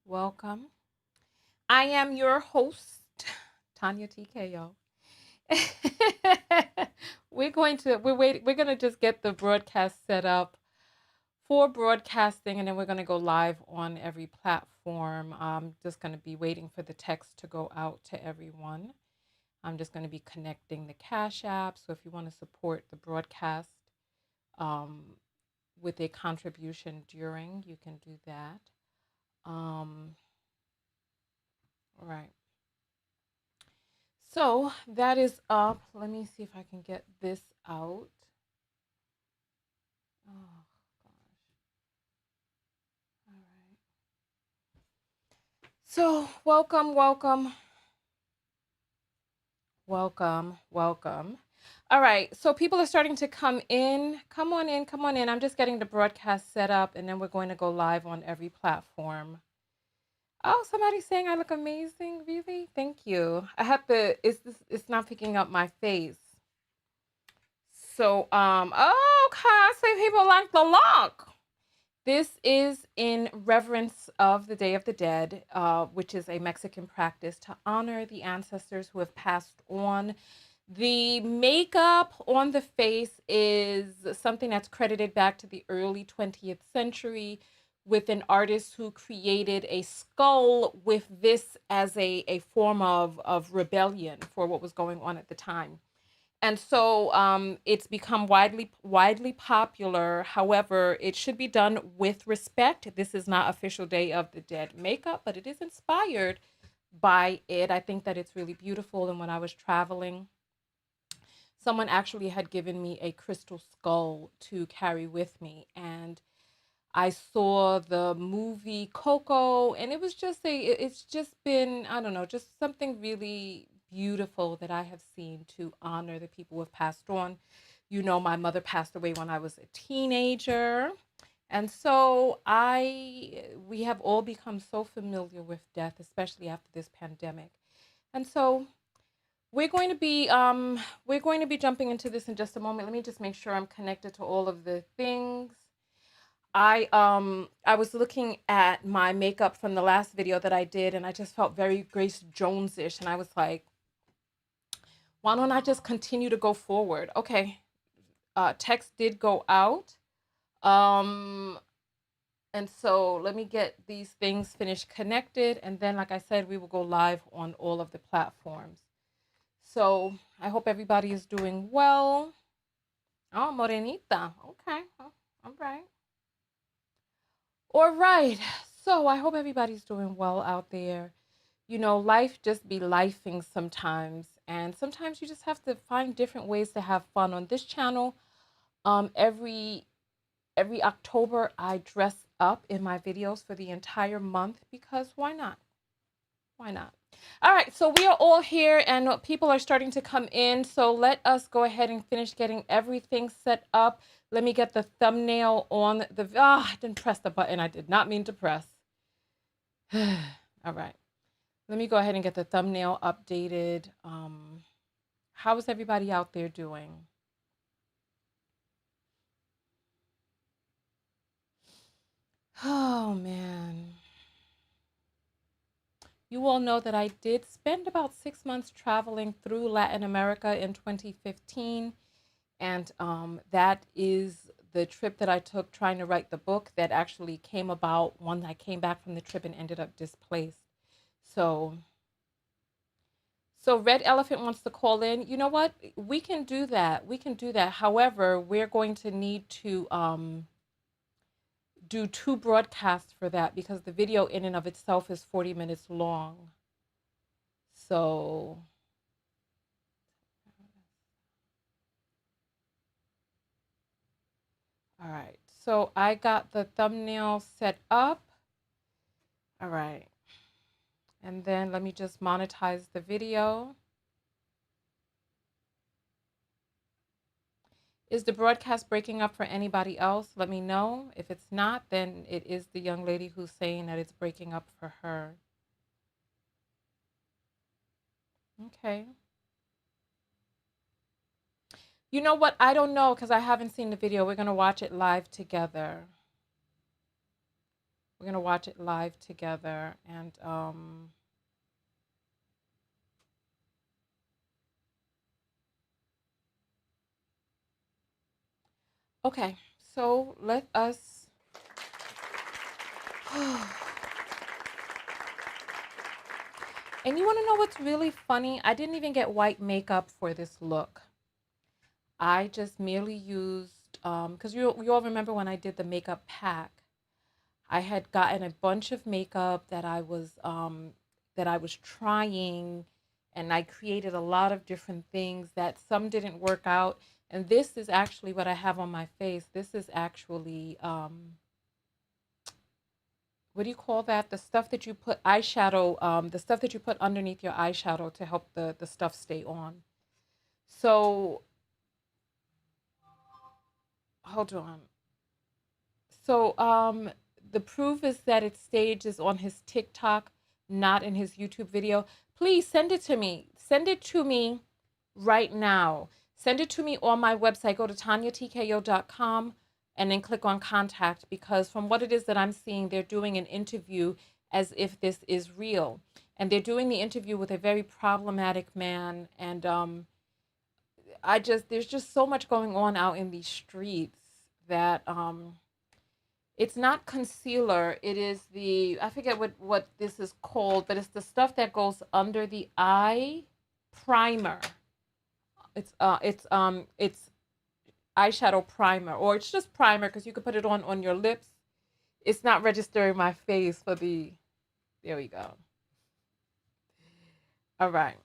Welcome. I am your host, Tonya TKO. We're gonna just get the broadcast set up for broadcasting, and then we're gonna go live on every platform. I'm just gonna be waiting for the text to go out to everyone. I'm just gonna be connecting the Cash App. So if you want to support the broadcast um, with a contribution during, you can do that. Um, right. So that is up. Let me see if I can get this out. Oh gosh. All right. So welcome. All right. So people are starting to come in. Come on in. Come on in. I'm just getting the broadcast set up, and then we're going to go live on every platform. Oh, somebody's saying I look amazing. Really? Thank you. I have to. It's not picking up my face. So oh, okay. Say people like the look. This is in reverence of the Day of the Dead, which is a Mexican practice to honor the ancestors who have passed on. The makeup on the face is something that's credited back to the early 20th century with an artist who created a skull with this as a form of rebellion for what was going on at the time. And so it's become widely popular. However, it should be done with respect. This is not official Day of the Dead makeup, but it is inspired by it. I think that it's really beautiful. And when I was traveling, someone actually had given me a crystal skull to carry with me, and I saw the movie Coco, and it was just it's just been, I don't know, just something really beautiful that I have seen to honor the people who have passed on. You know, my mother passed away when I was a teenager. And so we have all become so familiar with death, especially after this pandemic. And so we're going to be jumping into this in just a moment. Let me just make sure I'm connected to all of the things. I was looking at my makeup from the last video that I did, and I just felt very Grace Jones-ish, and I was like, why don't I just continue to go forward? Okay. Text did go out. Um and so let me get these things finished connected, and then like I said, we will go live on all of the platforms. So I hope everybody is doing well. Oh, Morenita. Okay. Oh, all right. All right. So I hope everybody's doing well out there. You know, life just be lifing sometimes, and sometimes you just have to find different ways to have fun. On this channel, every October I dress up in my videos for the entire month because why not? Why not? All right, so we are all here and people are starting to come in. So let us go ahead and finish getting everything set up. Let me get the thumbnail on the. Ah, I didn't press the button. I did not mean to press. All right. Let me go ahead and get the thumbnail updated. How is everybody out there doing? Oh, man. You all know that I did spend about 6 months traveling through Latin America in 2015. And that is the trip that I took trying to write the book that actually came about when I came back from the trip and ended up displaced. So, so Red Elephant wants to call in. You know what? We can do that. We can do that. However, we're going to need to do two broadcasts for that because the video in and of itself is 40 minutes long. So, all right. So I got the thumbnail set up. All right. And then let me just monetize the video. Is the broadcast breaking up for anybody else? Let me know. If it's not, then it is the young lady who's saying that it's breaking up for her. Okay. You know what? I don't know because I haven't seen the video. We're going to watch it live together. We're gonna watch it live together. And okay, so let us. And you want to know what's really funny? I didn't even get white makeup for this look. I just merely used, because you all remember when I did the makeup pack, I had gotten a bunch of makeup that I was trying, and I created a lot of different things that some didn't work out. And this is actually what I have on my face. This is actually what do you call that? The stuff that you put eyeshadow, the stuff that you put underneath your eyeshadow to help the stuff stay on. So, hold on. So, the proof is that it stages on his TikTok, not in his YouTube video. Please send it to me. Send it to me right now. Send it to me on my website. Go to tonyatko.com. and then click on contact, because from what it is that I'm seeing, they're doing an interview as if this is real. And they're doing the interview with a very problematic man. And there's just so much going on out in these streets that it's not concealer. It is I forget what this is called, but it's the stuff that goes under the eye, primer. It's eyeshadow primer, or it's just primer, because you could put it on your lips. It's not registering my face for there we go. All right.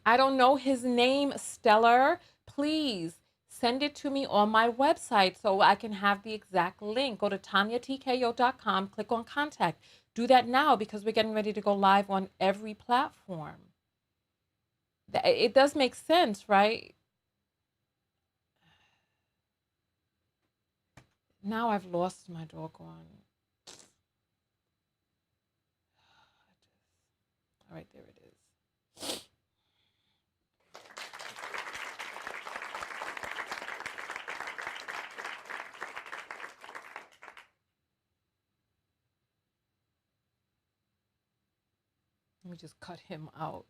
I don't know his name, Stellar. Please send it to me on my website so I can have the exact link. Go to tonyatko.com, click on contact. Do that now, because we're getting ready to go live on every platform. It does make sense, right? Now I've lost my doggone. All right, there it is. Let me just cut him out.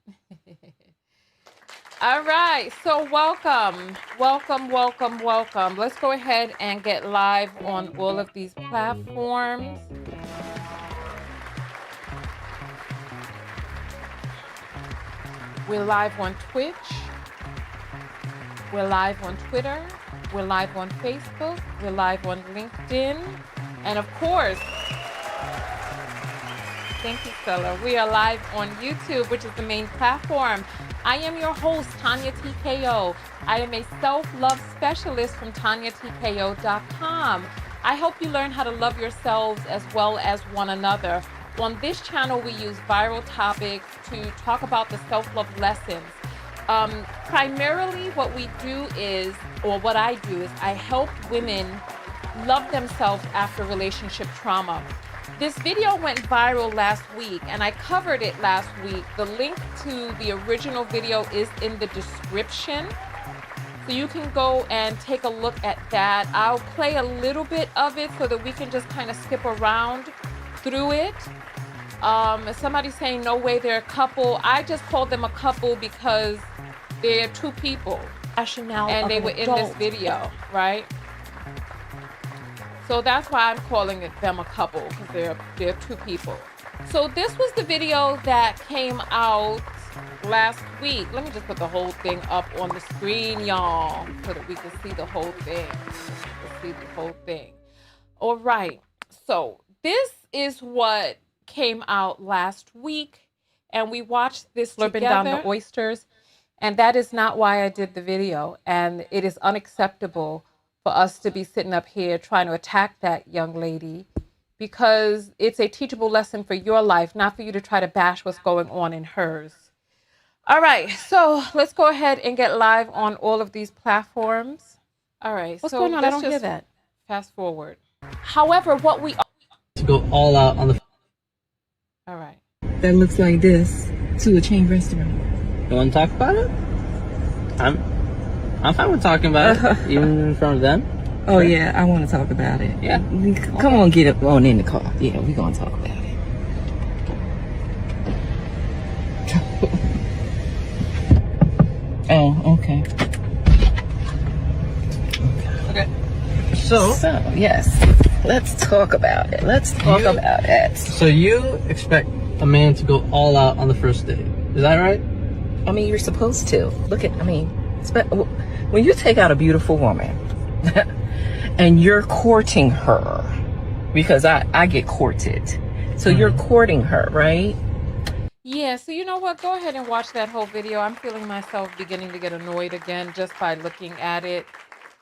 All right, so welcome. Let's go ahead and get live on all of these platforms. We're live on Twitch. We're live on Twitter. We're live on Facebook. We're live on LinkedIn. And of course, thank you, Stella. We are live on YouTube, which is the main platform. I am your host, Tonya TKO. I am a self-love specialist from tonyatko.com. I help you learn how to love yourselves as well as one another. On this channel, we use viral topics to talk about the self-love lessons. Primarily what we do is, or what I do is, I help women love themselves after relationship trauma. This video went viral last week, and I covered it last week. The link to the original video is in the description, so you can go and take a look at that. I'll play a little bit of it so that we can just kind of skip around through it. Somebody's saying, no way, they're a couple. I just called them a couple because they're two people, and they were in this video, right? So that's why I'm calling them a couple, because they're two people. So this was the video that came out last week. Let me just put the whole thing up on the screen, y'all, so that we can see the whole thing. All right. So this is what came out last week, and we watched this slurping down the oysters, and that is not why I did the video, and it is unacceptable for us to be sitting up here trying to attack that young lady, because it's a teachable lesson for your life, not for you to try to bash what's going on in hers. All right, so let's go ahead and get live on all of these platforms. All right, what's going on? I don't hear that. Fast forward. However, what we to go all out on the. All right. That looks like this to a chain restaurant. You want to talk about it? I'm fine with talking about it, even in front of them. Oh yeah, I want to talk about it. Yeah. Come on, get up on in the car. Yeah, we're gonna talk about it. Oh, okay. Okay. So Yes, let's talk about it. Let's talk about it. So you expect a man to go all out on the first date? Is that right? I mean, you're supposed to. Look at, when you take out a beautiful woman and you're courting her, because I get courted. So you're courting her, right? Yeah, so you know what? Go ahead and watch that whole video. I'm feeling myself beginning to get annoyed again just by looking at it.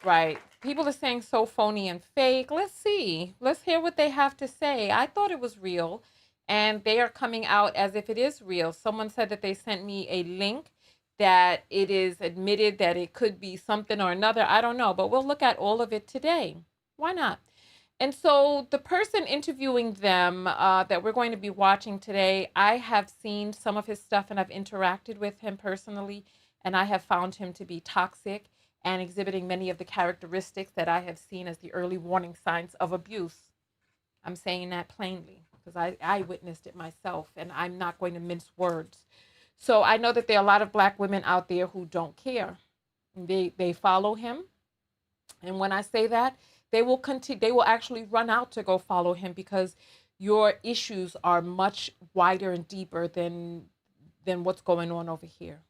Right. People are saying so phony and fake. Let's see. Let's hear what they have to say. I thought it was real, and they are coming out as if it is real. Someone said that they sent me a link that it is admitted that it could be something or another. I don't know, but we'll look at all of it today. Why not? And so the person interviewing them that we're going to be watching today, I have seen some of his stuff and I've interacted with him personally, and I have found him to be toxic and exhibiting many of the characteristics that I have seen as the early warning signs of abuse. I'm saying that plainly because I witnessed it myself, and I'm not going to mince words. So I know that there are a lot of black women out there who don't care. They follow him. And when I say that, they will continue, they will actually run out to go follow him because your issues are much wider and deeper than what's going on over here.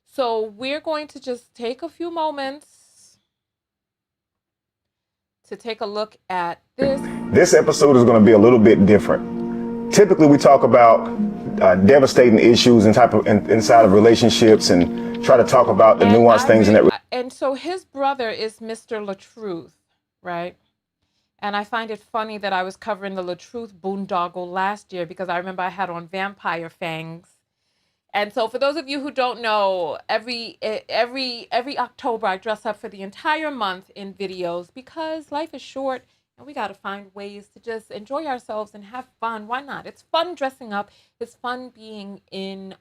So we're going to just take a few moments to take a look at this. This episode is going to be a little bit different. Typically, we talk about devastating issues inside of relationships and try to talk about the nuanced things in that. And so his brother is Mr. LaTruth, right? And I find it funny that I was covering the LaTruth boondoggle last year because I remember I had on vampire fangs. And so for those of you who don't know, every October I dress up for the entire month in videos because life is short and we got to find ways to just enjoy ourselves and have fun. Why not? It's fun dressing up. It's fun being in,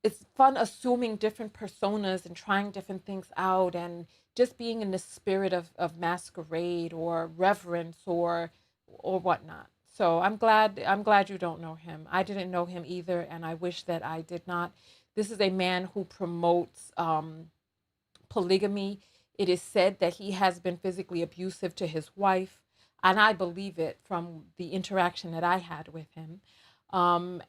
it's fun assuming different personas and trying different things out and just being in the spirit of masquerade or reverence or whatnot. So I'm glad you don't know him. I didn't know him either, and I wish that I did not. This is a man who promotes polygamy. It is said that he has been physically abusive to his wife, and I believe it from the interaction that I had with him. And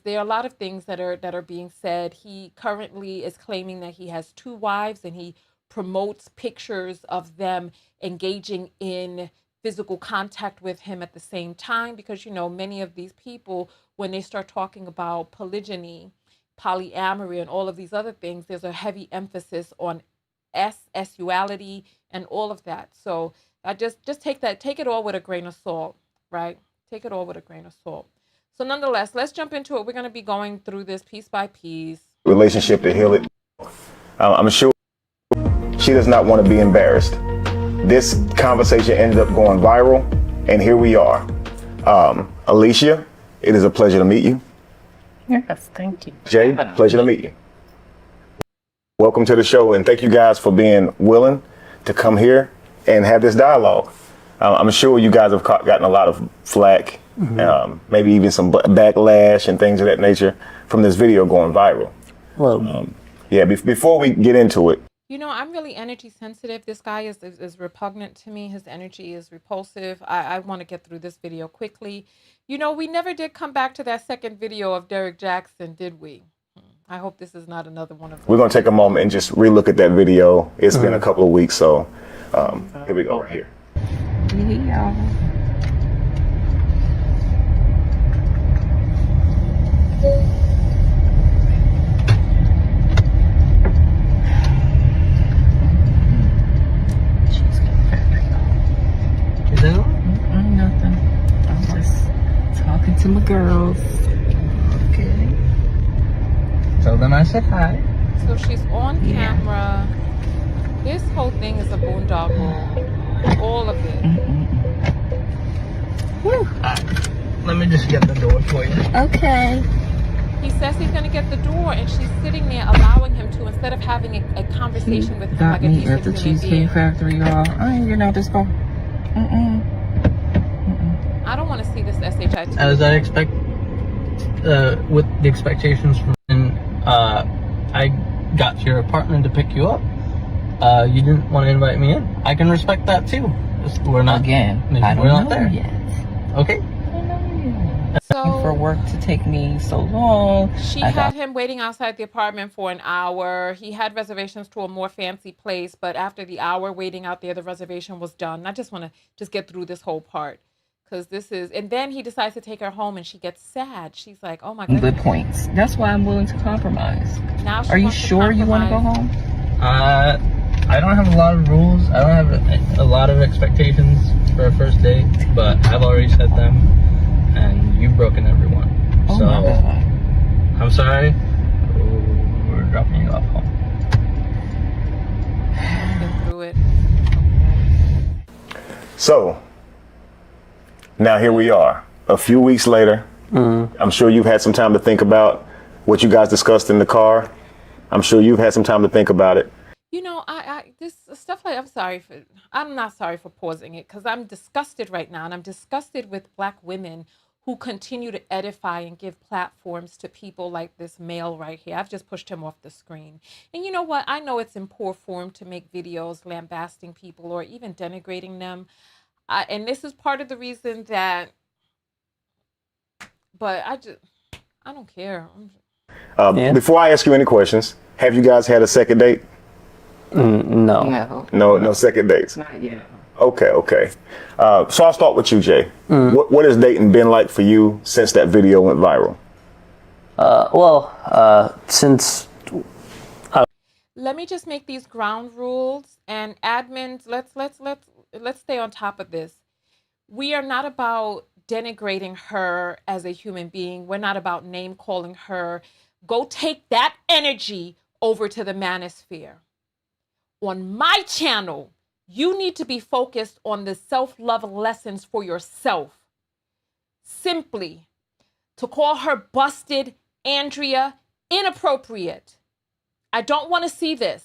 there are a lot of things that are being said. He currently is claiming that he has 2 wives, and he promotes pictures of them engaging in physical contact with him at the same time, because, you know, many of these people, when they start talking about polygyny, polyamory, and all of these other things, there's a heavy emphasis on sexuality and all of that. So I just take it all with a grain of salt, right? Take it all with a grain of salt. So nonetheless, let's jump into it. We're going to be going through this piece by piece. Relationship to heal it. I'm sure she does not want to be embarrassed. This conversation ended up going viral, and here we are. Alicia, it is a pleasure to meet you. Yes, thank you. Jay, pleasure to meet you. Welcome to the show, and thank you guys for being willing to come here and have this dialogue. I'm sure you guys have gotten a lot of flack, maybe even some backlash and things of that nature from this video going viral. Before we get into it, you know, I'm really energy sensitive. This guy is repugnant to me. His energy is repulsive. I want to get through this video quickly. You know, we never did come back to that second video of Derek Jackson, did we? I hope this is not another one of them. We're going to take a moment and just relook at that video. It's been a couple of weeks, so here we go right here. Yeah. Nothing. I'm just talking to my girls. Okay. Tell them I said hi. So she's on camera. This whole thing is a boondoggle. All of it. Let me just get the door for you. Okay. He says he's going to get the door, and she's sitting there allowing him to, instead of having a conversation with him Got like a me decent at the human Cheesecake being. Factory, y'all. I ain't getting out this car. I don't want to see this SHIT. As I expect, with the expectations from, I got to your apartment to pick you up. You didn't want to invite me in. I can respect that too. We're not Again, we're I don't not know there yet. Okay. For So work to take me so long. she had him waiting outside the apartment for an hour. He had reservations to a more fancy place, but after the hour waiting out there, the reservation was done. I just want to just get through this whole part, because this is, and then he decides to take her home, and she gets sad. She's like, oh my goodness. Good points. That's why I'm willing to compromise. Now she Are you wants to sure you want to go compromise. home? I don't have a lot of rules. I don't have a lot of expectations for a first date, but I've already set them, and you've broken every one. Oh So my God. I'm sorry. We're dropping you off home. Get through it. So now here we are, a few weeks later. I'm sure you've had some time to think about what you guys discussed in the car. I'm sure you've had some time to think about it. You know, this stuff like, I'm not sorry for pausing it, because I'm disgusted right now, and I'm disgusted with Black women who continue to edify and give platforms to people like this male right here. I've just pushed him off the screen. And you know what? I know it's in poor form to make videos lambasting people or even denigrating them. And this is part of the reason that, but I don't care. Before I ask you any questions, have you guys had a second date? No. No second dates. Not yet. Okay. So I'll start with you, Jay. What has dating been like for you since that video went viral? Since Let me just make these ground rules, and admins, let's stay on top of this. We are not about denigrating her as a human being. We're not about name calling her. Go take that energy over to the manosphere. On my channel, you need to be focused on the self-love lessons for yourself. Simply, to call her busted, Andrea, inappropriate. I don't want to see this.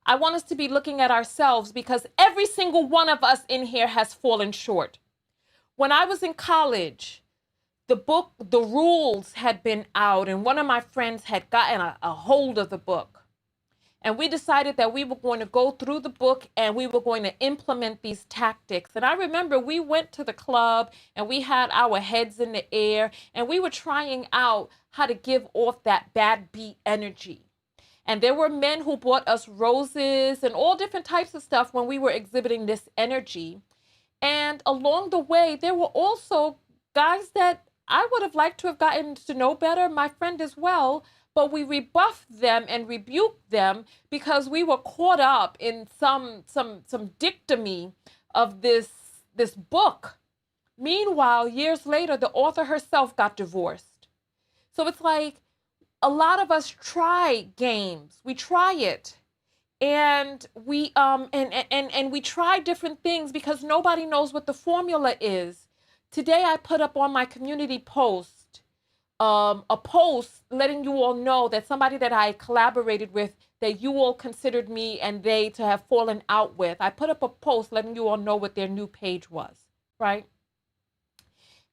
I want us to be looking at ourselves, because every single one of us in here has fallen short. When I was in college, the book, The Rules, had been out, and one of my friends had gotten a hold of the book. And we decided that we were going to go through the book and we were going to implement these tactics. And I remember we went to the club and we had our heads in the air and we were trying out how to give off that bad beat energy. And there were men who bought us roses and all different types of stuff when we were exhibiting this energy. And along the way, there were also guys that I would have liked to have gotten to know better, my friend as well, but we rebuffed them and rebuked them because we were caught up in some dictamy of this book. Meanwhile, years later, the author herself got divorced. So it's like a lot of us try games. We try it. And we and we try different things because nobody knows what the formula is. Today I put up on my community post a post letting you all know that somebody that I collaborated with, that you all considered me and they to have fallen out with. I put up a post letting you all know what their new page was, right?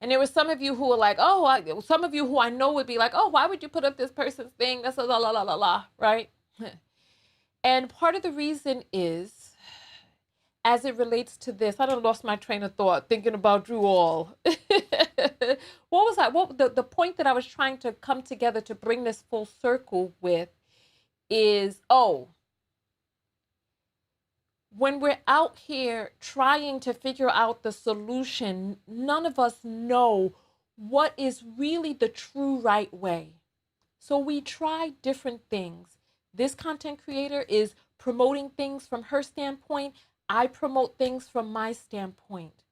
And there were some of you who were like, oh, some of you who I know would be like, oh, why would you put up this person's thing? That's la la la la la, right? And part of the reason is, as it relates to this, I done lost my train of thought thinking about you all. What was I? The point that I was trying to come together to bring this full circle with is, when we're out here trying to figure out the solution, none of us know what is really the true right way. So we try different things. This content creator is promoting things from her standpoint. I promote things from my standpoint.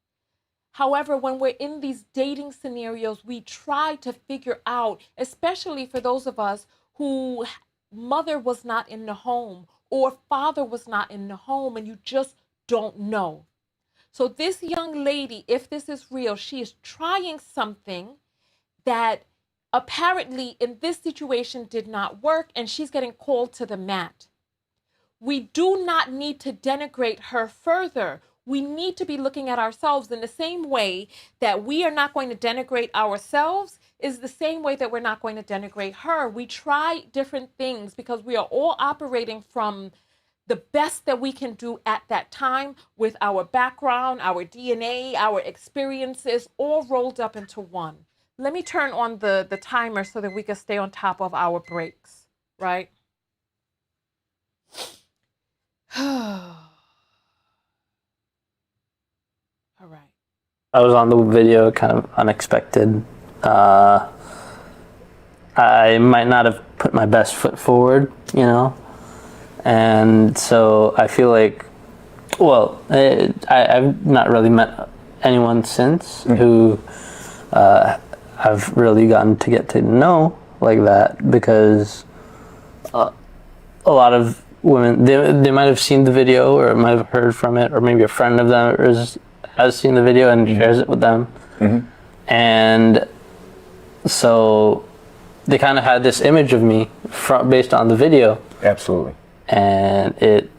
However, when we're in these dating scenarios, we try to figure out, especially for those of us who mother was not in the home or father was not in the home, and you just don't know. So this young lady, if this is real, she is trying something that apparently in this situation did not work, and she's getting called to the mat. We do not need to denigrate her further. We need to be looking at ourselves in the same way that we are not going to denigrate ourselves is the same way that we're not going to denigrate her. We try different things because we are all operating from the best that we can do at that time with our background, our DNA, our experiences, all rolled up into one. Let me turn on the timer so that we can stay on top of our breaks, right? All right. I was on the video, kind of unexpected. I might not have put my best foot forward, you know, and so I feel like, well, I've not really met anyone since who I've really gotten to get to know like that, because a lot of women, they might have seen the video or might have heard from it, or maybe a friend of them has seen the video and shares it with them. And so they kind of had this image of me based on the video. Absolutely. And it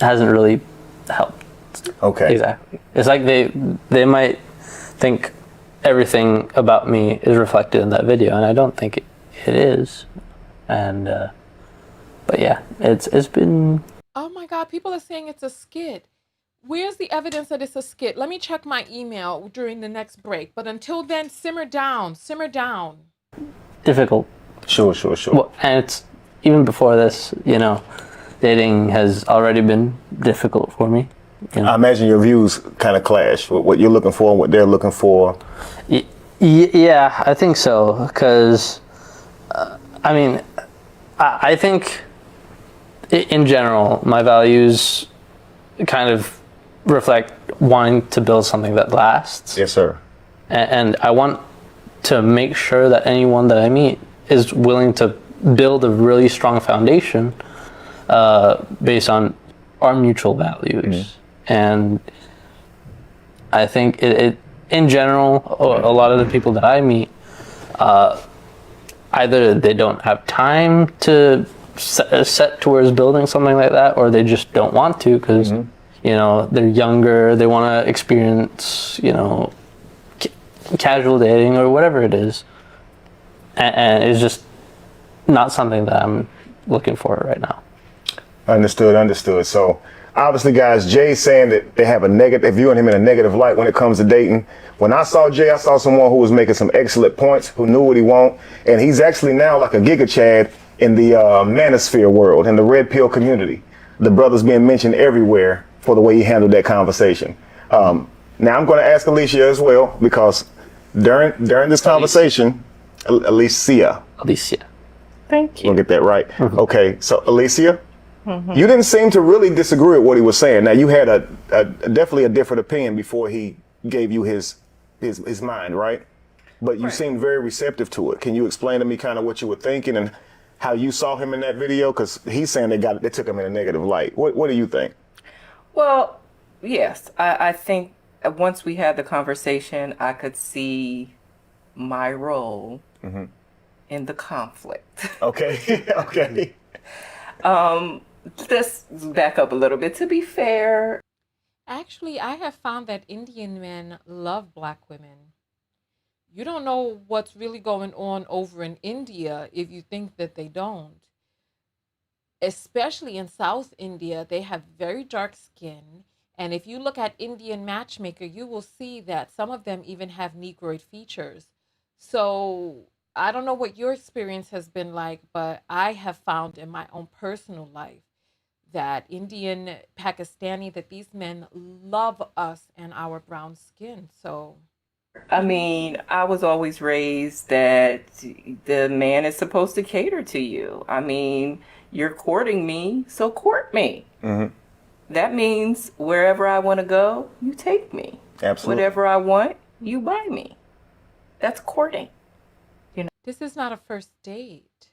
hasn't really helped. Okay. Exactly. It's like they might think everything about me is reflected in that video, and I don't think it is. And but yeah, it's been. Oh my God, people are saying it's a skit. Where's the evidence that it's a skit? Let me check my email during the next break. But until then, simmer down, simmer down. Difficult. Sure. Well, and it's even before this, you know, dating has already been difficult for me. You know? I imagine your views kind of clash with what you're looking for and what they're looking for. Yeah, I think so. Because, I mean, I think in general, my values kind of reflect wanting to build something that lasts. Yes, sir. And I want to make sure that anyone that I meet is willing to build a really strong foundation based on our mutual values. And I think it in general, a lot of the people that I meet, either they don't have time to set towards building something like that, or they just don't want to because, you know, they're younger, they want to experience, you know, casual dating or whatever it is. And it's just not something that I'm looking for right now. Understood. So obviously, guys, Jay's saying that they have a negative, they're viewing him in a negative light when it comes to dating. When I saw Jay, I saw someone who was making some excellent points, who knew what he wanted, and he's actually now like a Giga Chad in the manosphere world, in the red pill community. The brother's being mentioned everywhere for the way he handled that conversation. Now I'm going to ask Alicia as well, because during this conversation, Alicia. Thank you. We'll get that right. Okay, so Alicia, you didn't seem to really disagree with what he was saying. Now you had a definitely a different opinion before he gave you his mind, right? But you seemed very receptive to it. Can you explain to me kind of what you were thinking and how you saw him in that video? Because he's saying they took him in a negative light. What do you think? Well, yes, I think once we had the conversation, I could see my role in the conflict. Okay. Let's back up a little bit. To be fair, Actually, I have found that Indian men love Black women. You don't know what's really going on over in India if you think that they don't. Especially in South India, they have very dark skin. And if you look at Indian matchmaker, you will see that some of them even have Negroid features. So I don't know what your experience has been like, but I have found in my own personal life that Indian, Pakistani, that these men love us and our brown skin. So I mean, I was always raised that the man is supposed to cater to you. I mean, you're courting me, so court me. That means wherever I want to go, you take me. Absolutely. Whatever I want, you buy me. That's courting. this is not a first date.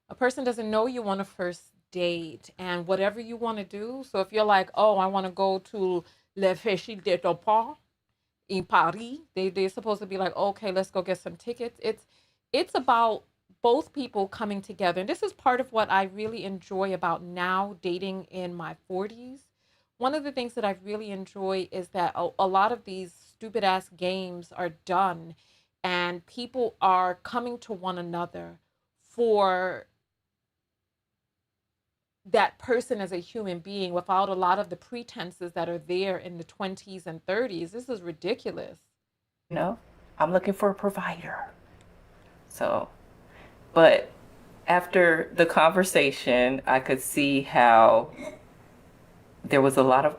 A person doesn't know you on a first date and whatever you want to do. So if you're like, oh, I want to go to Le Festival de Topaz in Paris, they're supposed to be like, okay, let's go get some tickets. it's about both people coming together. And this is part of what I really enjoy about now dating in my 40s. One of the things that I really enjoy is that a lot of these stupid ass games are done and people are coming to one another for that person as a human being without a lot of the pretenses that are there in the 20s and 30s. This is ridiculous. You know, I'm looking for a provider. So, but after the conversation, I could see how there was a lot of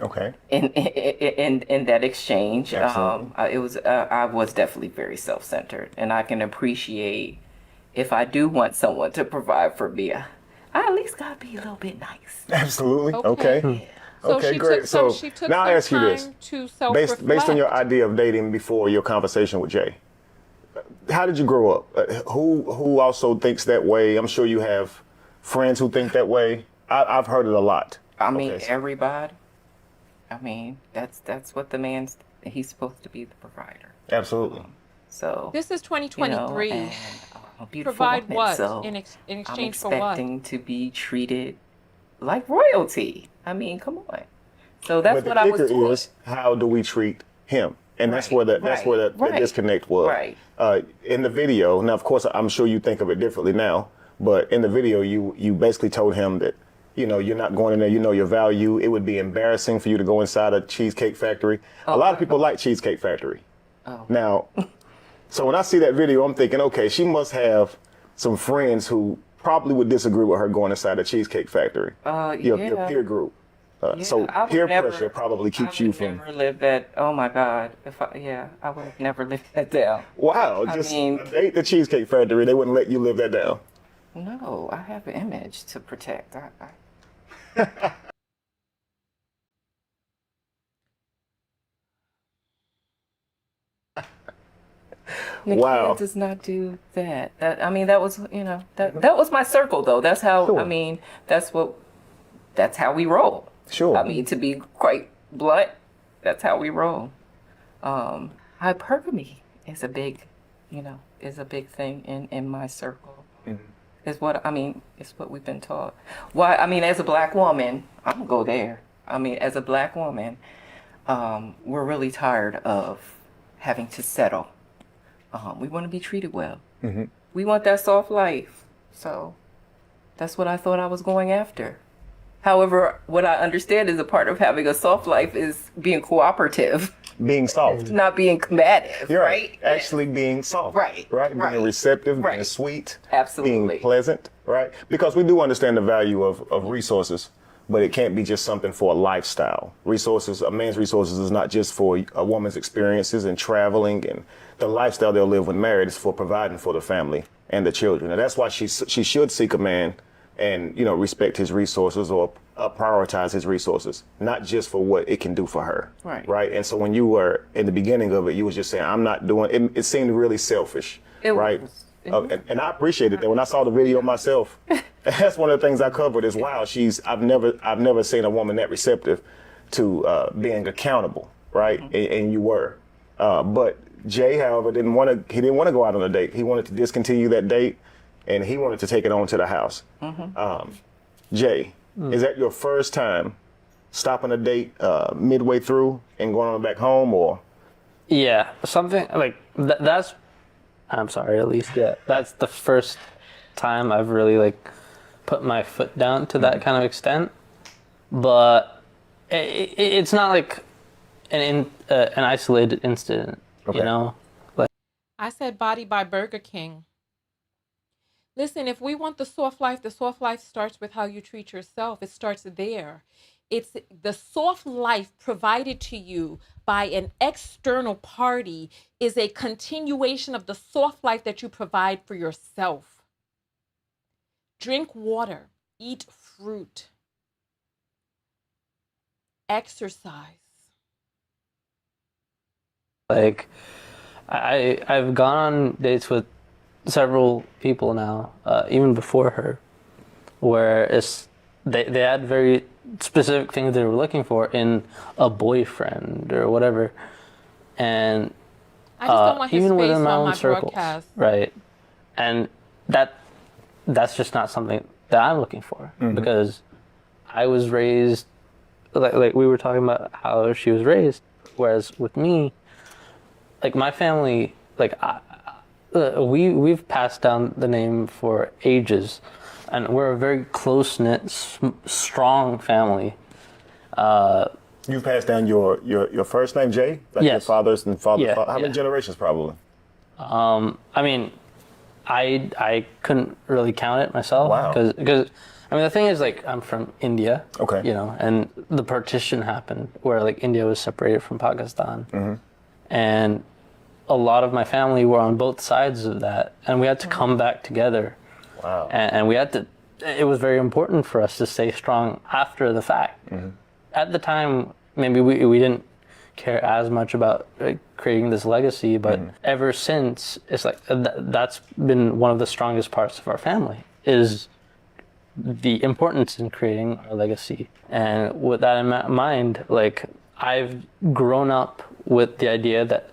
Okay. in that exchange. Absolutely. I was definitely very self-centered, and I can appreciate if I do want someone to provide for me, I at least gotta be a little bit nice. Absolutely. Okay. Okay. So Okay, she great. took some, So she took now I some ask you this. time to Based on your self-reflect. idea of dating before your conversation with Jay, how did you grow up? Who also thinks that way? I'm sure you have friends who think that way. I've heard it a lot. I mean, Okay. everybody. I mean, that's what he's supposed to be the provider. Absolutely. So, This is you know, 2023. and I'm a beautiful Provide woman, what so in I'm exchange for what? expecting to be treated like royalty. I mean, come on. So that's But the what I was kicker taught. is, how do we treat him? And that's Right, where that right. disconnect was. Right. In the video, now of course I'm sure you think of it differently now, but in the video you basically told him that, you know, you're not going in there, you know your value. It would be embarrassing for you to go inside a Cheesecake Factory. A lot of people like Cheesecake Factory. Oh. Now, so when I see that video, I'm thinking, okay, she must have some friends who probably would disagree with her going inside a Cheesecake Factory. Your Yeah. peer group. So I would peer never- pressure probably keeps I you would from. never live that. Oh my God! I would have never lived that down. Wow, I just mean- date the Cheesecake Factory. They wouldn't let you live that down. No, I have an image to protect. Wow. Nikia does not do that. I mean, that was that was my circle though. That's how Sure. I mean. That's how we roll. Sure. I mean, to be quite blunt, that's how we roll. Hypergamy is a big, is a big thing in my circle. Is what I mean. It's what we've been taught. Why? I mean, as a black woman, I'm gonna go there. I mean, as a black woman, we're really tired of having to settle. We want to be treated well. We want that soft life. So that's what I thought I was going after. However, what I understand is a part of having a soft life is being cooperative, Being soft. not being combative, You're right? Actually being soft. Right, Right. right, Being receptive, being right. sweet. Absolutely. Being pleasant. Right. Because we do understand the value of resources, but it can't be just something for a lifestyle. Resources, a man's resources is not just for a woman's experiences and traveling and the lifestyle they'll live when married is for providing for the family and the children. And that's why she should seek a man and, you know, respect his resources or prioritize his resources, not just for what it can do for her. Right. Right. And so when you were in the beginning of it, you was just saying, I'm not doing it. It seemed really selfish. It right. was. And I appreciated that when I saw the video myself. That's one of the things I covered is, wow, I've never seen a woman that receptive to being accountable. Right. And you were. But Jay, however, didn't want to go out on a date. He wanted to discontinue that date and he wanted to take it on to the house. Jay, is that your first time stopping a date midway through and going on back home, or? Yeah, something like that's. I'm sorry, at least. Yeah, that's the first time I've really like put my foot down to that kind of extent. But it's not like an isolated incident, Okay. you know. Like I said body by Burger King. Listen, if we want the soft life starts with how you treat yourself. It starts there. It's the soft life provided to you by an external party is a continuation of the soft life that you provide for yourself. Drink water, eat fruit, exercise. I've gone on dates with several people now, even before her, where they had very specific things they were looking for in a boyfriend or whatever, and I just don't want his even face within my on own my circles, broadcast. right? And that's just not something that I'm looking for, because I was raised like we were talking about how she was raised, whereas with me, like my family, like we've passed down the name for ages, and we're a very close knit, strong family. You passed down your first name, Jay? Like your Yes. father's and father's Yeah, father. How many yeah. generations, probably? I mean, I couldn't really count it myself. Wow. Because I mean, the thing is, like, I'm from India. Okay. You know, and the partition happened where like India was separated from Pakistan, and a lot of my family were on both sides of that, and we had to come back together. Wow. And we had to. It was very important for us to stay strong after the fact. At the time, maybe we didn't care as much about creating this legacy, but ever since, it's like that's been one of the strongest parts of our family, is the importance in creating our legacy. And with that in mind, like, I've grown up with the idea that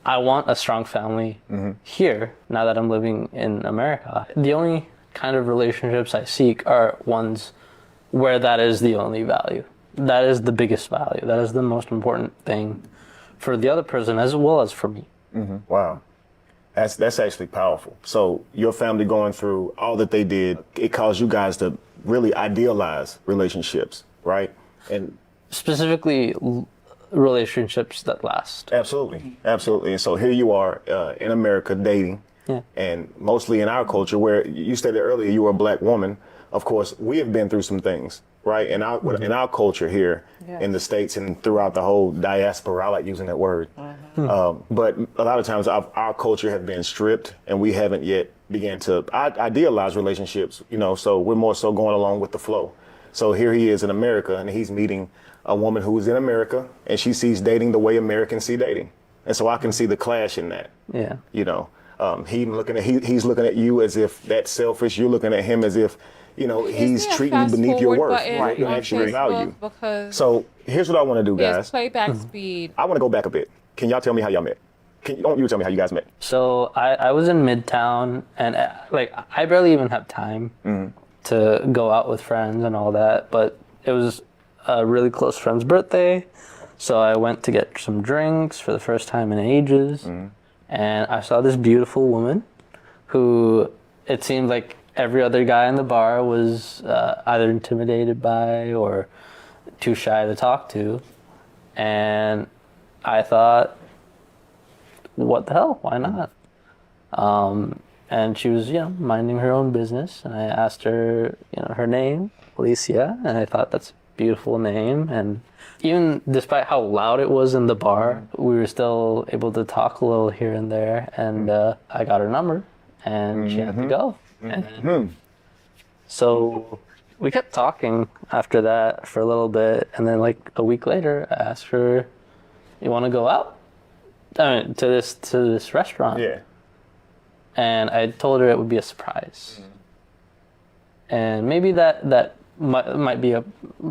I want a strong family here now that I'm living in America. The only kind of relationships I seek are ones where that is the only value. That is the biggest value. That is the most important thing for the other person as well as for me. Wow. That's actually powerful. So your family going through all that they did, it caused you guys to really idealize relationships, right? And Specifically, relationships that last. absolutely, absolutely. And so here you are in America dating, and mostly in our culture, where you stated earlier you were a black woman. Of course, we have been through some things, right? In our culture here in the States and throughout the whole diaspora, I like using that word. But a lot of times our culture has been stripped, and we haven't yet began to idealize relationships, you know, so we're more so going along with the flow. So here he is in America, and he's meeting a woman who is in America, and she sees dating the way Americans see dating. And so I can see the clash in that. Yeah. You know, he's looking at you as if that's selfish. You're looking at him as if, you know, he's there a treating you fast beneath your forward worth. button Right. Your on actual Facebook? value. Because So here's what I want to do, there's guys. playback speed. I want to go back a bit. Can y'all tell me how y'all met? Don't you tell me how you guys met? So I was in Midtown, and like I barely even have time to go out with friends and all that, but it was a really close friend's birthday, so I went to get some drinks for the first time in ages, and I saw this beautiful woman who it seemed like every other guy in the bar was either intimidated by or too shy to talk to, and I thought, what the hell, why not? And she was, you know, minding her own business, and I asked her, you know, her name, Alicia, and I thought that's a beautiful name. And even despite how loud it was in the bar, we were still able to talk a little here and there, and I got her number, and she had to go. And so we kept talking after that for a little bit, and then like a week later, I asked her, you want to go out? I mean, to this restaurant. Yeah. And I told her it would be a surprise. And maybe that might be a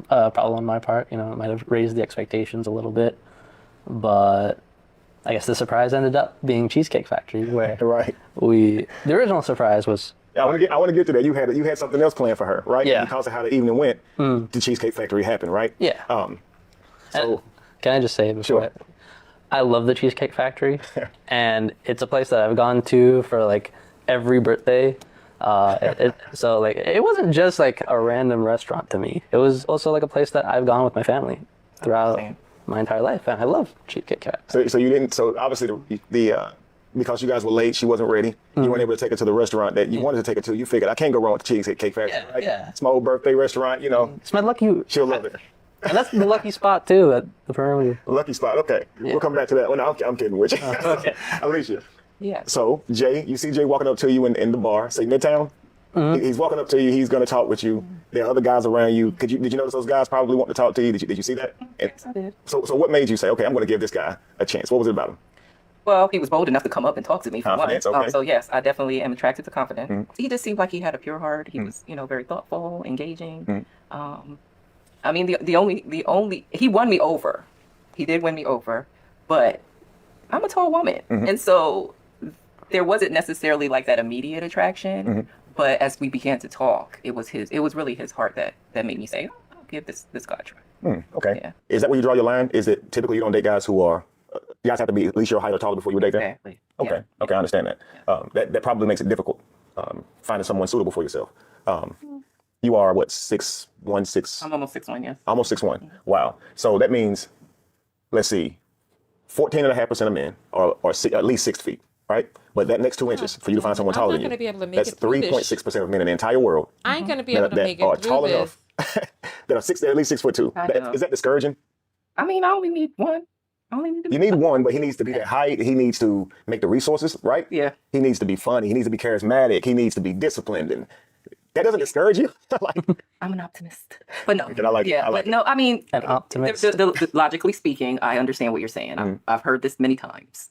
problem on my part. You know, it might have raised the expectations a little bit. But I guess the surprise ended up being Cheesecake Factory, where Right. the original surprise was. I want to get to that. You had something else planned for her, right? Yeah. Because of how the evening went, the Cheesecake Factory happened, right? Yeah. So Can I just say before? Sure. I love the Cheesecake Factory, and it's a place that I've gone to for like every birthday. So like it wasn't just like a random restaurant to me. It was also like a place that I've gone with my family throughout my entire life, and I love Cheesecake Factory. So you didn't. So obviously the because you guys were late, she wasn't ready. You weren't able to take her to the restaurant that you wanted to take her to. You figured I can't go wrong with the Cheesecake Factory. Yeah, Right? yeah. It's my old birthday restaurant. You know, It's my lucky. she'll love it. And that's the lucky spot too at the perimeter. Lucky spot. Okay, we'll come back to that. Well, no, I'm kidding with you. Okay. Alicia. Yeah. So Jay, you see Jay walking up to you in the bar, say Midtown. He's walking up to you. He's going to talk with you. There are other guys around you. Did you notice those guys probably want to talk to you? Did you see that? Yes, I did. So what made you say, okay, I'm going to give this guy a chance? What was it about him? Well, he was bold enough to come up and talk to me for one. Confidence, okay. So yes, I definitely am attracted to confidence. He just seemed like he had a pure heart. He was, you know, very thoughtful, engaging. I mean, the only he won me over. He did win me over, but I'm a tall woman, and so there wasn't necessarily like that immediate attraction. But as we began to talk, it was really his heart that made me say, oh, I'll give this guy a try. Okay. Yeah. Is that where you draw your line? Is it typically you don't date guys who are, you guys have to be at least your height or taller before you date them? Exactly. Okay. Yeah. Okay, I understand that. That probably makes it difficult finding someone suitable for yourself. You are what, 6'1", 6? I'm almost 6'1", yes. Almost 6'1". Wow. So that means, let's see, 14.5% of men are at least 6 feet, right? But that next 2 inches for you to find someone taller than you. I'm not gonna be able to make that's it through this. 3.6% of men in the entire world I ain't gonna be able to make are it through tall this. enough that are at least 6'2". I know. Is that discouraging? I mean, I only need one. I only need to You need one, but he needs to be that height. He needs to make the resources, right? Yeah. He needs to be funny. He needs to be charismatic. He needs to be disciplined. And that doesn't discourage you? Like, I'm an optimist. But no. I like it. I like but no, I mean, An optimist. logically speaking, I understand what you're saying. I've heard this many times.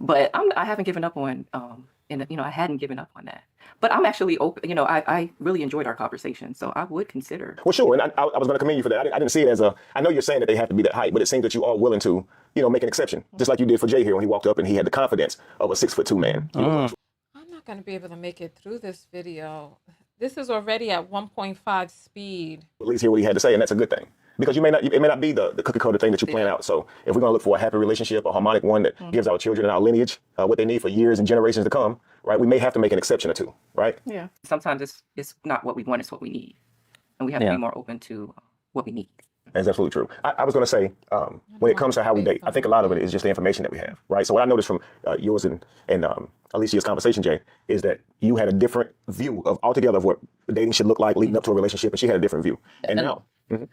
But I haven't given up on, I hadn't given up on that. But I'm actually open. I really enjoyed our conversation. So I would consider. well, sure. And I was going to commend you for that. I didn't see it as I know you're saying that they have to be that height, but it seems that you are willing to, make an exception. Just like you did for Jay here when he walked up and he had the confidence of a 6'2" man. I'm not gonna be able to make it through this video. This is already at 1.5 speed. At least hear what he had to say, and that's a good thing. Because it may not be the cookie cutter thing that you plan out. So if we're going to look for a happy relationship, a harmonic one that gives our children and our lineage what they need for years and generations to come, right? We may have to make an exception or two, right? Yeah. Sometimes it's not what we want, it's what we need. And we have to be more open to what we need. That's absolutely true. I was going to say, when it comes to how we date, I think a lot of it is just the information that we have, right? So what I noticed from yours and Alicia's conversation, Jay, is that you had a different view of altogether of what dating should look like leading up to a relationship, and she had a different view. And now,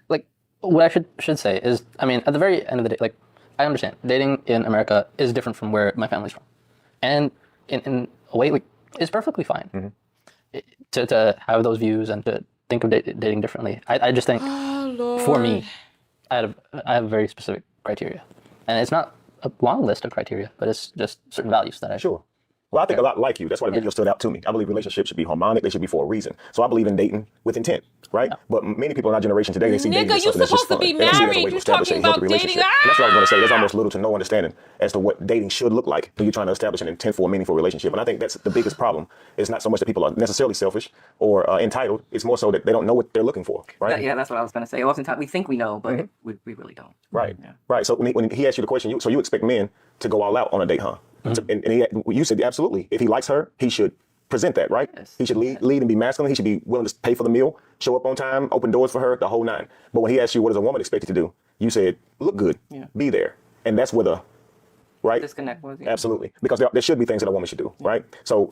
Like, what I should say is, I mean, at the very end of the day, like, I understand dating in America is different from where my family's from, and in a way, like, it's perfectly fine to have those views and to think of dating differently. I just think, for me, I have very specific criteria, and it's not a long list of criteria, but it's just certain values that I sure. Well, I think a lot like you. That's why the video stood out to me. I believe relationships should be harmonic. They should be for a reason. So I believe in dating with intent, right? But many people in our generation today, they see dating as Nigga, you something that's just supposed to fun. be They don't see it as a married. way to You establish a talking healthy about dating. relationship. And that's what I was going to say. There's almost little to no understanding as to what dating should look like when you're trying to establish an intent for a meaningful relationship. And I think that's the biggest problem. It's not so much that people are necessarily selfish or entitled. It's more so that they don't know what they're looking for, right? Yeah, that's what I was going to say. Oftentimes we think we know, but we really don't. Right. Yeah. Right. So when he asked you the question, so you expect men to go all out on a date, huh? And you said absolutely. If he likes her, he should present that, right? Yes. He should lead and be masculine. He should be willing to pay for the meal, show up on time, open doors for her, the whole nine. But when he asked you what is a woman expected to do, you said, look good, be there. And that's where the, right? Disconnect was. Absolutely. Because there should be things that a woman should do, right? So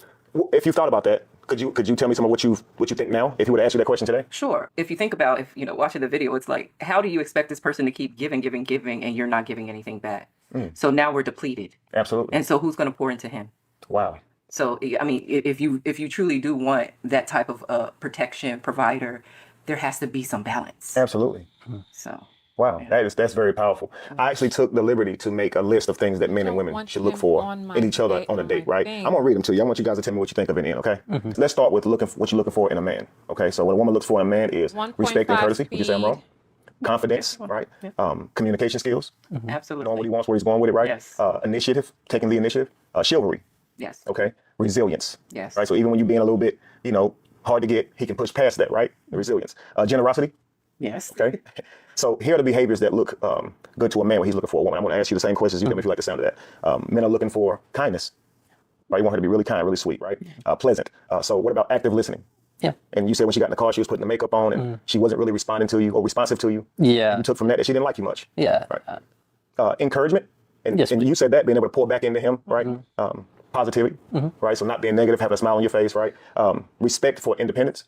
if you thought about that, could you tell me some of what you think now, if he would ask you that question today? Sure. If you think about, watching the video, it's like, how do you expect this person to keep giving, and you're not giving anything back? So now we're depleted. Absolutely. And so who's going to pour into him? Wow. So, I mean, if you truly do want that type of protection provider, there has to be some balance. Absolutely. So. Wow, that's very powerful. I actually took the liberty to make a list of things that men and women should look for in each other on a date, right? I'm gonna read them to you. I want you guys to tell me what you think of it in, okay? Let's start with what you're looking for in a man, okay? So what a woman looks for in a man is respect and courtesy. Would you say I'm wrong? Confidence, right? Communication skills, Absolutely. knowing what he wants, where he's going with it, right? Yes. Initiative, taking the initiative, chivalry, Yes. okay? Resilience, Yes. right? So even when you're being a little bit, hard to get, he can push past that, right? The resilience. Generosity, Yes. okay? So here are the behaviors that look good to a man when he's looking for a woman. I'm going to ask you the same questions. You tell me if you like the sound of that. Men are looking for kindness, right? You want her to be really kind, really sweet, right? Pleasant. So what about active listening? Yeah. And you said when she got in the car, she was putting the makeup on and she wasn't really responding to you or responsive to you. Yeah. You took from that she didn't like you much. Yeah. Right. Encouragement. And, Yes, and you said that, being able to pour back into him, right? Positivity, right? So not being negative, having a smile on your face, right? Respect for independence.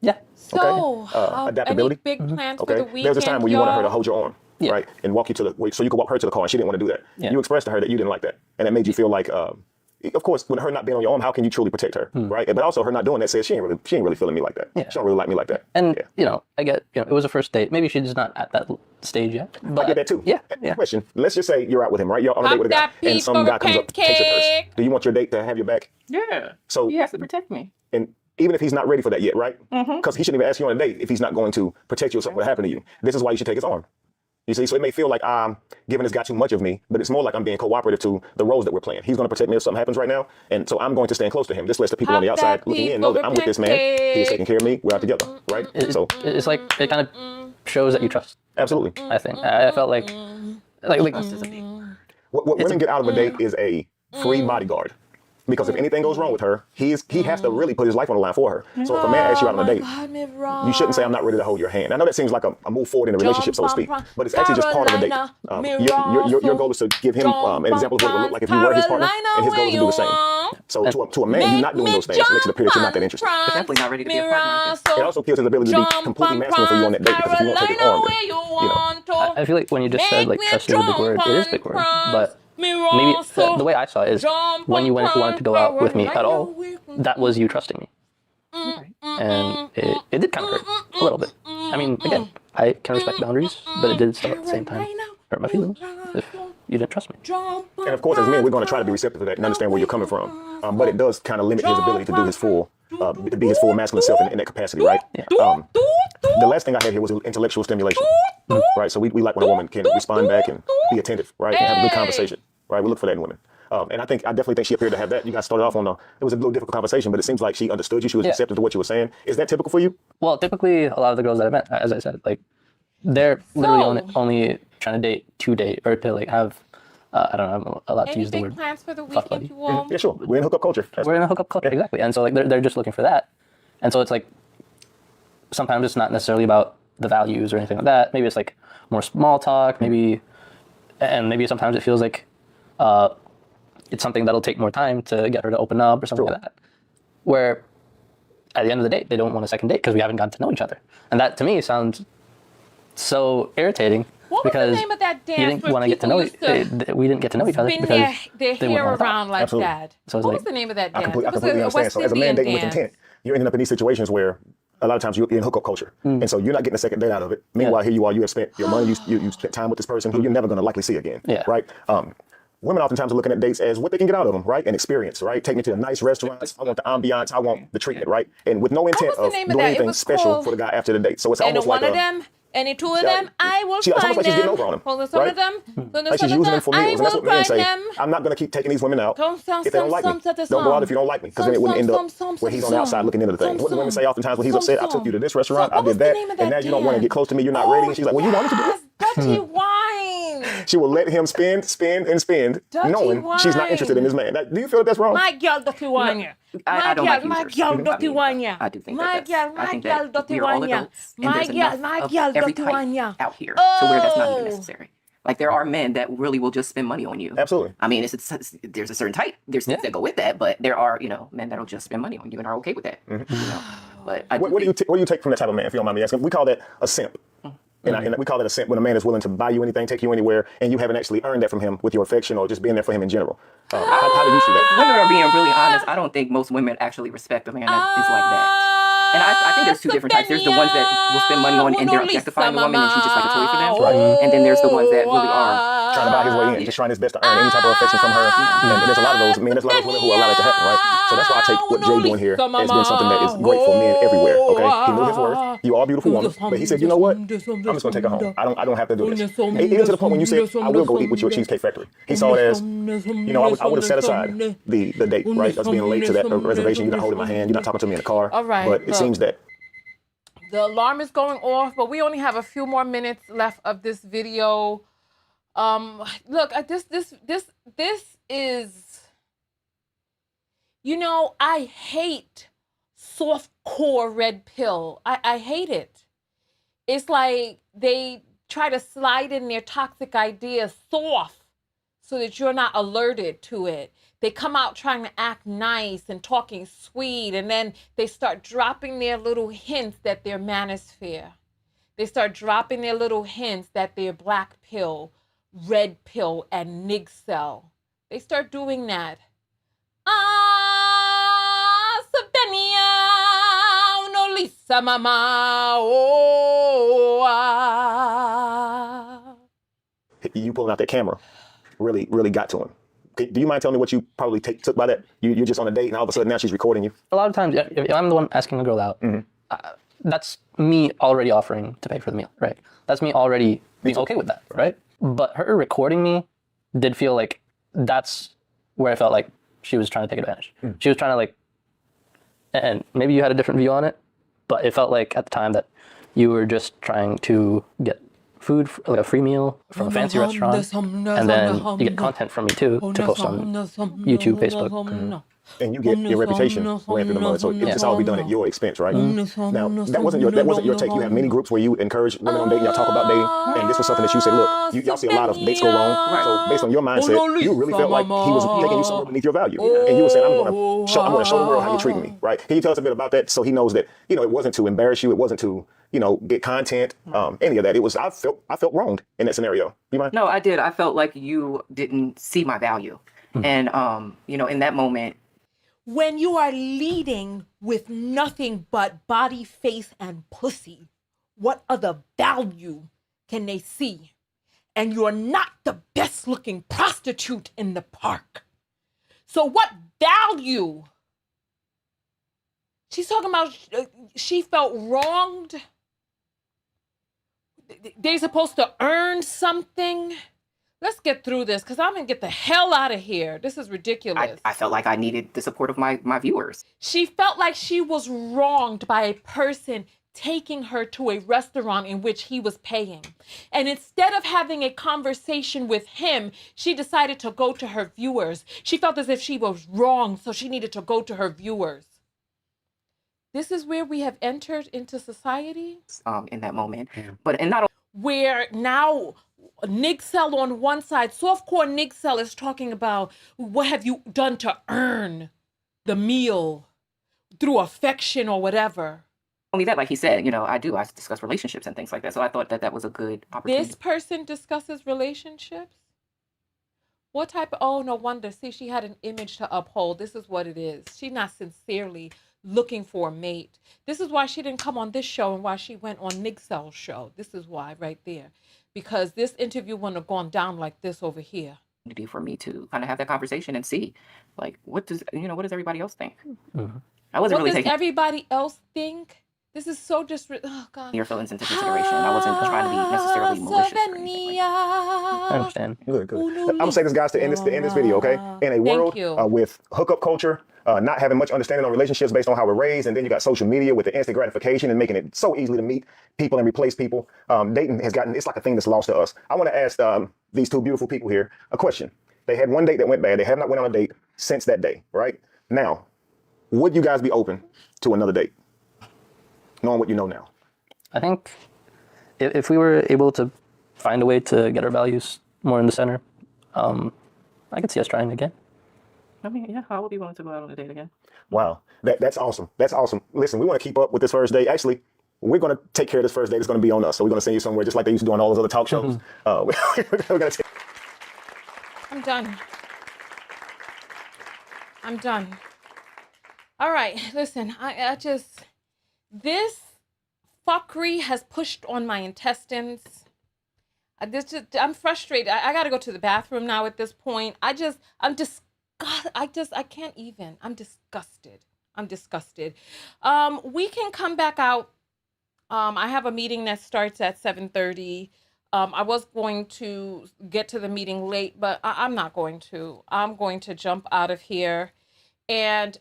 Yeah. So, adaptability. any big plans for Okay. the weekend, There was this time where you wanted her to y'all? hold your arm, Yeah. right, and walk you to so you could walk her to the car, and she didn't want to do that. Yeah. You expressed to her that you didn't like that, and it made you feel like, of course, with her not being on your arm, how can you truly protect her, right? But also her not doing that says she ain't really feeling me like that. Yeah. She don't really like me like that. And I get, it was a first date. Maybe she's not at that stage yet. But I get that too. Yeah. Yeah. Question: let's just say you're out with him, right? You're on a date with a guy, Pop that and some peep guy for comes up, takes your purse. pancake. Do you want your date to have your back? Yeah. So He has to protect me. and even if he's not ready for that yet, right? Because he shouldn't even ask you on a date if he's not going to protect you if something would happen to you. This is why you should take his arm. You see, so it may feel like I'm giving this guy too much of me, but it's more like I'm being cooperative to the roles that we're playing. He's going to protect me if something happens right now, and so I'm going to stand close to him. This lets the people on the outside looking in know that I'm with this man. He is taking care of me. We're out together, right? So It's like it kind of shows that you trust. absolutely. I think I felt like What women get out of a date is a free bodyguard. Because if anything goes wrong with her, he has to really put his life on the line for her. So if a man asks you out on a date, you shouldn't say, I'm not ready to hold your hand. I know that seems like a move forward in a relationship, so to speak, but it's actually just part of the date. Your goal is to give him an example of what it would look like if you were his partner, and his goal is to do the same. So to a man, you're not doing those things. It makes it appear that you're not that interested. Definitely not ready to be a partner. It also kills his ability to be completely masculine for you on that date because if you won't take his arm, then, I feel like when you just said like trust is a big word, it is a big word, but maybe the way I saw it is when you wanted to go out with me at all, that was you trusting me. And it did kind of hurt a little bit. I mean, again, I can respect boundaries, but it did still at the same time hurt my feelings if you didn't trust me. And of course, as men, we're going to try to be receptive to that and understand where you're coming from. But it does kind of limit his ability to do his full, to be his full masculine self in that capacity, right? Yeah. The last thing I had here was intellectual stimulation, right? So we like when a woman can respond back and be attentive, right? And have a good conversation, right? We look for that in women. And I definitely think she appeared to have that. You guys started off on it was a little difficult conversation, but it seems like she understood you. She was receptive to what you were saying. Is that typical for you? Well, typically, a lot of the girls that I met, as I said, like they're literally only trying to date to date or to like have. I don't know. I'm allowed to use the word. Any big plans for the weekend, you all? Yeah, sure. We're in hookup culture. We're in a hookup culture, exactly. And so like they're just looking for that. And so it's like sometimes it's not necessarily about the values or anything like that. Maybe it's like more small talk. Maybe sometimes it feels like it's something that'll take more time to get her to open up or something like that. Where at the end of the day, they don't want a second date because we haven't gotten to know each other. And that to me sounds so irritating. What was because the name of that dance? you didn't want to get to know we didn't get to know each other spin because their they hair wouldn't around like Absolutely. that. So it's What like- was the name of that I dance? completely It was understand. a So West as a man Indian dating with dance. intent, you're ending up in these situations where a lot of times you're in hookup culture. And so you're not getting a second date out of it. Meanwhile, here you are, you have spent your money, you spent time with this person who you're never going to likely see again. Yeah. Right? Women oftentimes are looking at dates as what they can get out of them, right? An experience, right? Take me to a nice restaurant. I want the ambiance. I want the treatment, right? And with no intent was the of name of doing that? It anything was special called- for the guy after the date. So it's And almost one like of them, any two of them, I will it's almost find like she's getting them. over on him, Hold on, some right? of them. like she's using them for I meals. And that's will what men find say. them. I'm not going to keep taking these women out Don't if they don't like me. Don't go out if you don't like me, because then it wouldn't end up where he's on the outside looking into the thing. What do women say oftentimes when he's upset? I took you to this restaurant, I did that, and now you don't want to get close to me. You're not ready. And she's like, well, you wanted to do it. Dirty wine. She will let him spend, Dirty knowing she's not wine. interested in this man. Now, do you feel that that's wrong? My girl, dirty wine. Yeah. I don't like My users. girl, I dirty mean, wine. Yeah. I do think My that girl, I my think girl, that dirty we are all wine. Yeah. adults, and My there's girl, enough my of girl, every dirty type wine. Yeah. out here to where that's not even Oh. necessary. Like there are men that really will just spend money on you. Absolutely. I mean, there's a certain type. There's things that go with that, but there are men that'll just spend money on you and are okay with that. But I What do you take from that type of man, if you don't mind me asking? We call that a simp. And we call it a simp when a man is willing to buy you anything, take you anywhere, and you haven't actually earned that from him with your affection or just being there for him in general. How do you see that? women are being really honest. I don't think most women actually respect a man that is like that. And I think there's two different types. There's the ones that will spend money on and they're objectifying the woman and she's just like a toy for them. And then there's the ones that really are Trying to buy his way in, just trying his best to earn any type of affection from her. And there's a lot of those men, there's a lot of women who allow that to happen, right? So that's why I take what Jay doing here as being something that is great for men everywhere, okay? He knew his worth. You are a beautiful woman. But he said, you know what? I'm just going to take her home. I don't have to do this. Even to the point when you said, I will go eat with you at Cheesecake Factory. He saw it as, I would have set aside the date, right? Us being late to that reservation. You're not holding my hand. You're not talking to me in the car. All right, But it seems that the alarm is going off, but we only have a few more minutes left of this video. Look, this is, I hate soft core red pill. I hate it. It's like they try to slide in their toxic ideas soft so that you're not alerted to it. They come out trying to act nice and talking sweet, and then they start dropping their little hints that they're manosphere. They start dropping their little hints that they're black pill, red pill, and nig cell. They start doing that. Sabenia, no Lisa mama, you pulling out that camera really, really got to him. Do you mind telling me what you probably took by that? You're just on a date and all of a sudden now she's recording you? A lot of times, if I'm the one asking a girl out, that's me already offering to pay for the meal, right? That's me already being okay with that, right? But her recording me did feel like that's where I felt like she was trying to take advantage. She was trying to like, and maybe you had a different view on it, but it felt like at the time that you were just trying to get food, like a free meal from a fancy restaurant, and then you get content from me too to post on YouTube, Facebook. And you get your reputation ran through the mud, so it's all be done at your expense, right? Now that wasn't your take. You have many groups where you encourage women on dating, y'all talk about dating, and this was something that you said, look, y'all see a lot of dates go wrong. So based on your mindset, you really felt like he was taking you somewhere beneath your value, and you were saying, I'm gonna show the world how you're treating me, right? Can you tell us a bit about that so he knows that it wasn't to embarrass you, it wasn't to get content, any of that. It was I felt wronged in that scenario. You mind? No, I did. I felt like you didn't see my value, and in that moment. When you are leading with nothing but body, face, and pussy, what other value can they see? And you're not the best looking prostitute in the park. So what value? She's talking about she felt wronged. They're supposed to earn something. Let's get through this because I'm going to get the hell out of here. This is ridiculous. I felt like I needed the support of my viewers. She felt like she was wronged by a person taking her to a restaurant in which he was paying. And instead of having a conversation with him, she decided to go to her viewers. She felt as if she was wrong, so she needed to go to her viewers. This is where we have entered into society. In that moment. But not where now Nigcel on one side, softcore Nigcel is talking about what have you done to earn the meal through affection or whatever. Only that, like he said, I discuss relationships and things like that. So I thought that was a good opportunity. This person discusses relationships? What type of, oh, no wonder. See, she had an image to uphold. This is what it is. She's not sincerely looking for a mate. This is why she didn't come on this show and why she went on Nigcel's show. This is why right there. Because this interview wouldn't have gone down like this over here. For me to kind of have that conversation and see, like, what does everybody else think? I wasn't really taking everybody else think? This is so oh God. Your feelings into consideration. I wasn't trying to be necessarily malicious or anything like that. I understand. Good. I'm gonna say this, guys, to end this video, okay? In a world with hookup culture, not having much understanding on relationships based on how we're raised, and then you got social media with the instant gratification and making it so easily to meet people and replace people. Dating has it's like a thing that's lost to us. I want to ask these two beautiful people here a question. They had one date that went bad. They have not went on a date since that day, right? Now, would you guys be open to another date? Knowing what you know now. I think if we were able to find a way to get our values more in the center, I could see us trying again. I mean, yeah, I would be willing to go out on a date again. Wow, that's awesome. That's awesome. Listen, we want to keep up with this first date. Actually, we're going to take care of this first date. It's going to be on us. So we're going to send you somewhere just like they used to do on all those other talk shows. We're gonna I'm done. I'm done. All right, listen, I just... This fuckery has pushed on my intestines. I'm frustrated. I got to go to the bathroom now at this point. I'm disgusted. I can't even. I'm disgusted. We can come back out. I have a meeting that starts at 7:30. I was going to get to the meeting late, but I'm not going to. I'm going to jump out of here. And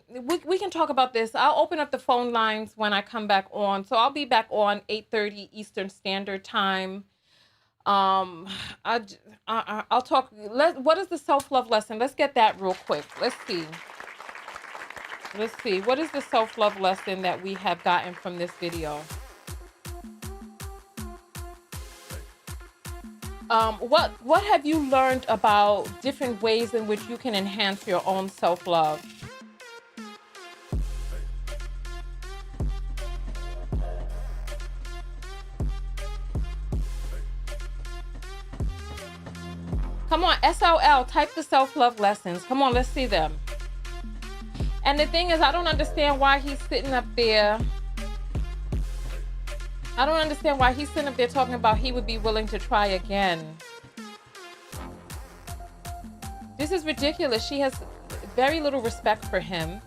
we can talk about this. I'll open up the phone lines when I come back on. So I'll be back on 8:30 Eastern Standard Time. I'll talk. What is the self-love lesson? Let's get that real quick. Let's see. What is the self-love lesson that we have gotten from this video? What have you learned about different ways in which you can enhance your own self-love? Come on, SLL, type the self-love lessons. Come on, let's see them. And the thing is, I don't understand why he's sitting up there. I don't understand why he's sitting up there talking about he would be willing to try again. This is ridiculous. She has very little respect for him.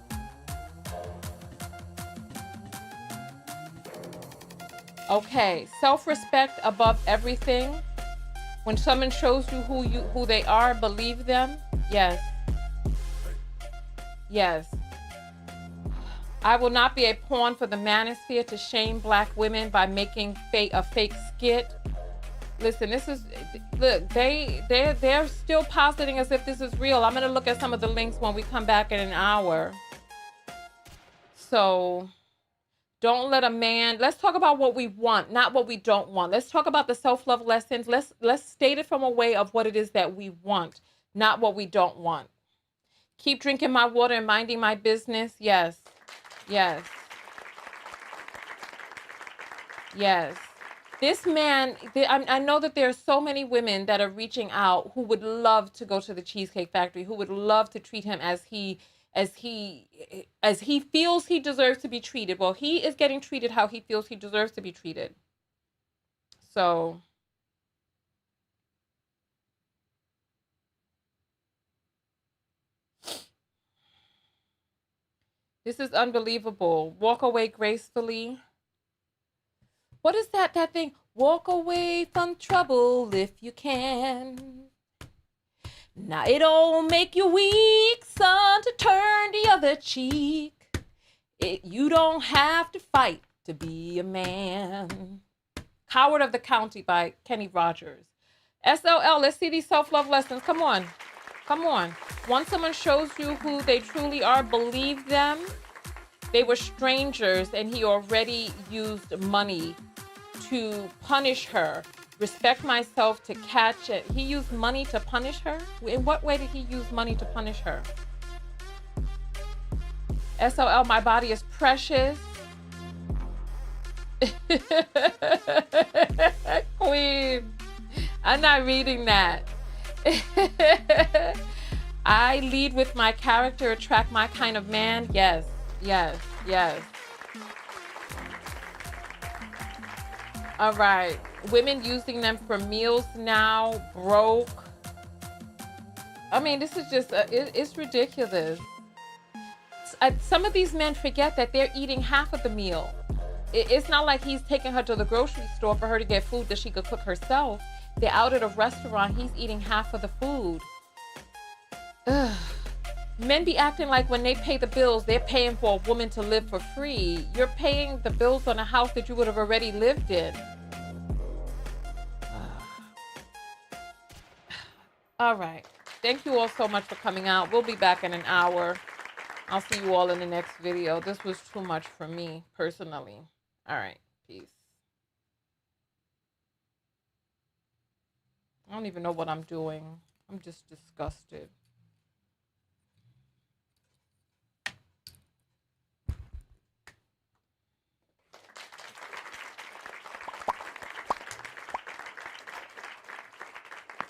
Okay, self-respect above everything. When someone shows you who they are, believe them. Yes. Yes. I will not be a pawn for the manosphere to shame black women by making a fake skit. Listen, this is, look, they're still positing as if this is real. I'm gonna look at some of the links when we come back in an hour. So don't let a man, let's talk about what we want, not what we don't want. Let's talk about the self-love lessons. Let's state it from a way of what it is that we want, not what we don't want. Keep drinking my water and minding my business. Yes. Yes. Yes. This man, I know that there are so many women that are reaching out who would love to go to the Cheesecake Factory, who would love to treat him as he feels he deserves to be treated. Well, he is getting treated how he feels he deserves to be treated. So this is unbelievable. Walk away gracefully. What is that thing? Walk away from trouble if you can. Now it don't make you weak, son, to turn the other cheek. You don't have to fight to be a man. Coward of the County by Kenny Rogers. SLL, let's see these self-love lessons. Come on. Come on. Once someone shows you who they truly are, believe them. They were strangers and he already used money to punish her. Respect myself to catch it. He used money to punish her? In what way did he use money to punish her? SOL, my body is precious. Queen, I'm not reading that. I lead with my character, attract my kind of man. Yes, yes, yes. All right. Women using them for meals now, broke. I mean, this is just, it's ridiculous. Some of these men forget that they're eating half of the meal. It's not like he's taking her to the grocery store for her to get food that she could cook herself. They're out at a restaurant. He's eating half of the food. Ugh. Men be acting like when they pay the bills, they're paying for a woman to live for free. You're paying the bills on a house that you would have already lived in. All right. Thank you all so much for coming out. We'll be back in an hour. I'll see you all in the next video. This was too much for me personally. All right. Peace. I don't even know what I'm doing. I'm just disgusted.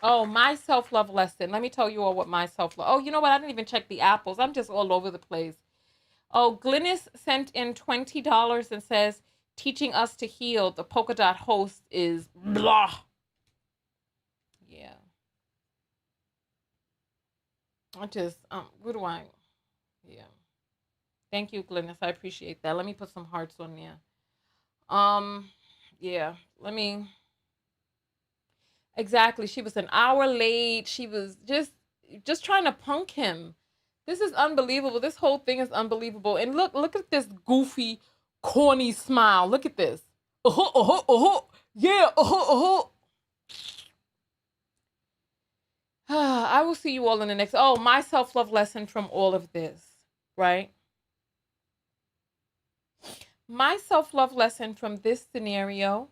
Oh, my self-love lesson. Let me tell you all what my self-love. Oh, you know what? I didn't even check the apples. I'm just all over the place. Oh, Glynis sent in $20 and says, teaching us to heal. The polka dot host is blah. Yeah. I just, what do I? Yeah. Thank you, Glynis. I appreciate that. Let me put some hearts on there. Yeah. Let me. Exactly. She was an hour late. She was just trying to punk him. This is unbelievable. This whole thing is unbelievable. And look at this goofy, corny smile. Look at this. Yeah. I will see you all in the next. Oh, my self-love lesson from all of this, right? My self-love lesson from this scenario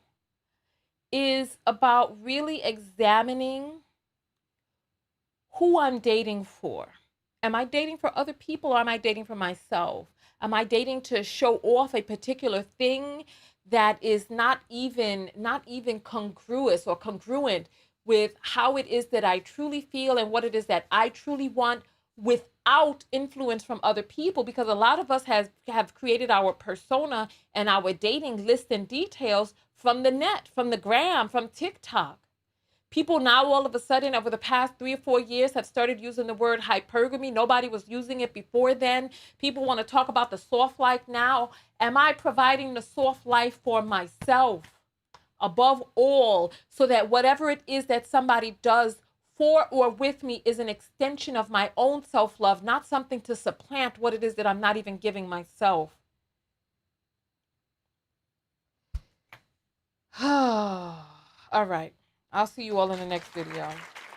is about really examining who I'm dating for. Am I dating for other people or am I dating for myself? Am I dating to show off a particular thing that is not even congruous or congruent with how it is that I truly feel and what it is that I truly want without influence from other people? Because a lot of us have created our persona and our dating list and details from the net, from the gram, from TikTok. People now all of a sudden over the past 3 or 4 years have started using the word hypergamy. Nobody was using it before then. People want to talk about the soft life now. Am I providing the soft life for myself above all, so that whatever it is that somebody does for or with me is an extension of my own self-love, not something to supplant what it is that I'm not even giving myself? All right. I'll see you all in the next video.